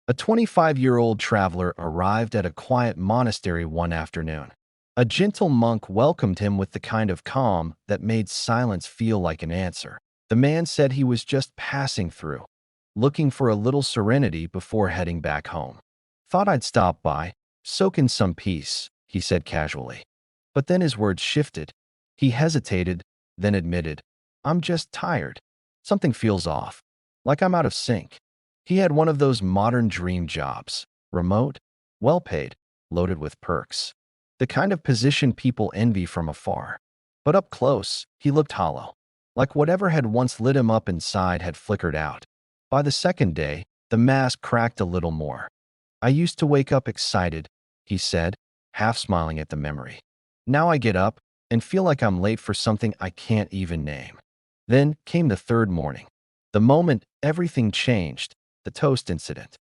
A 25-year-old traveler arrived at a quiet monastery one afternoon. A gentle monk welcomed him with the kind of calm that made silence feel like an answer. The man said he was just passing through, looking for a little serenity before heading back home. "Thought I'd stop by, soak in some peace," he said casually. But then his words shifted. He hesitated, then admitted, "I'm just tired. Something feels off, like I'm out of sync." He had one of those modern dream jobs, remote, well-paid, loaded with perks. The kind of position people envy from afar. But up close, he looked hollow, like whatever had once lit him up inside had flickered out. By the second day, the mask cracked a little more. "I used to wake up excited," he said, half smiling at the memory. "Now I get up and feel like I'm late for something I can't even name." Then came the third morning. The moment everything changed, the toast incident.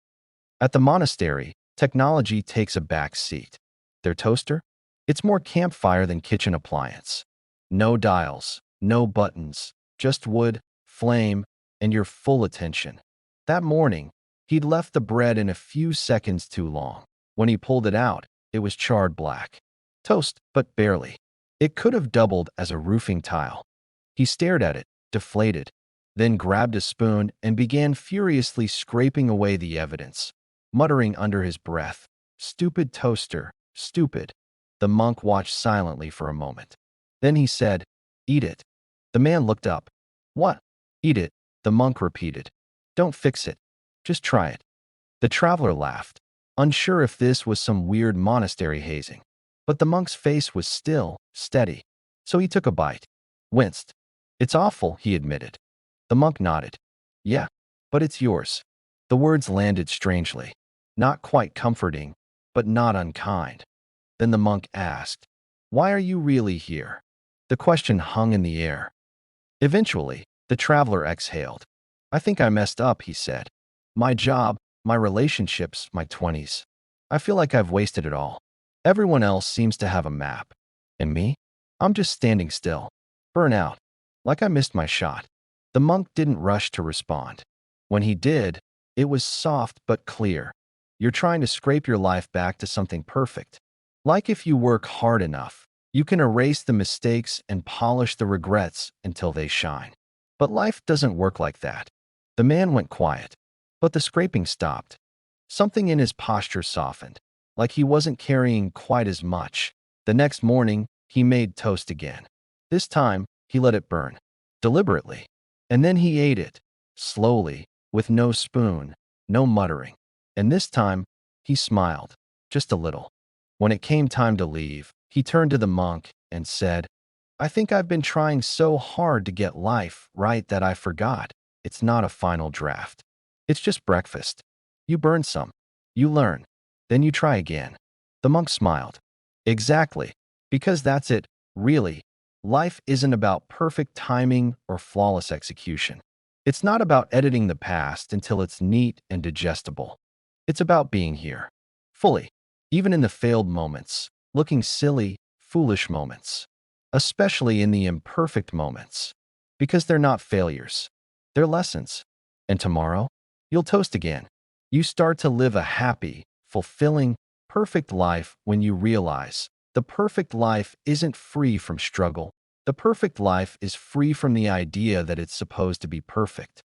At the monastery, technology takes a back seat. Their toaster? It's more campfire than kitchen appliance. No dials, no buttons, just wood, flame, and your full attention. That morning, he'd left the bread in a few seconds too long. When he pulled it out, it was charred black. Toast, but barely. It could have doubled as a roofing tile. He stared at it, deflated, then grabbed a spoon and began furiously scraping away the evidence, muttering under his breath, "Stupid toaster, stupid." The monk watched silently for a moment. Then he said, "Eat it." The man looked up. "What? Eat it?" The monk repeated. "Don't fix it. Just try it." The traveler laughed, unsure if this was some weird monastery hazing. But the monk's face was still, steady. So he took a bite. Winced. "It's awful," he admitted. The monk nodded. "Yeah, but it's yours." The words landed strangely. Not quite comforting, but not unkind. Then the monk asked, "Why are you really here?" The question hung in the air. Eventually, the traveler exhaled. "I think I messed up," he said. "My job, my relationships, my 20s. I feel like I've wasted it all. Everyone else seems to have a map. And me? I'm just standing still. Burnout. Like I missed my shot." The monk didn't rush to respond. When he did, it was soft but clear. "You're trying to scrape your life back to something perfect. Like if you work hard enough, you can erase the mistakes and polish the regrets until they shine. But life doesn't work like that." The man went quiet, but the scraping stopped. Something in his posture softened, like he wasn't carrying quite as much. The next morning, he made toast again. This time, he let it burn, deliberately. And then he ate it, slowly, with no spoon, no muttering. And this time, he smiled, just a little. When it came time to leave, he turned to the monk and said, "I think I've been trying so hard to get life right that I forgot. It's not a final draft. It's just breakfast. You burn some, you learn, then you try again." The monk smiled. "Exactly, because that's it, really. Life isn't about perfect timing or flawless execution. It's not about editing the past until it's neat and digestible. It's about being here, fully, even in the failed moments, looking silly, foolish moments, especially in the imperfect moments, because they're not failures. They're lessons. And tomorrow, you'll toast again. You start to live a happy, fulfilling, perfect life when you realize the perfect life isn't free from struggle. The perfect life is free from the idea that it's supposed to be perfect.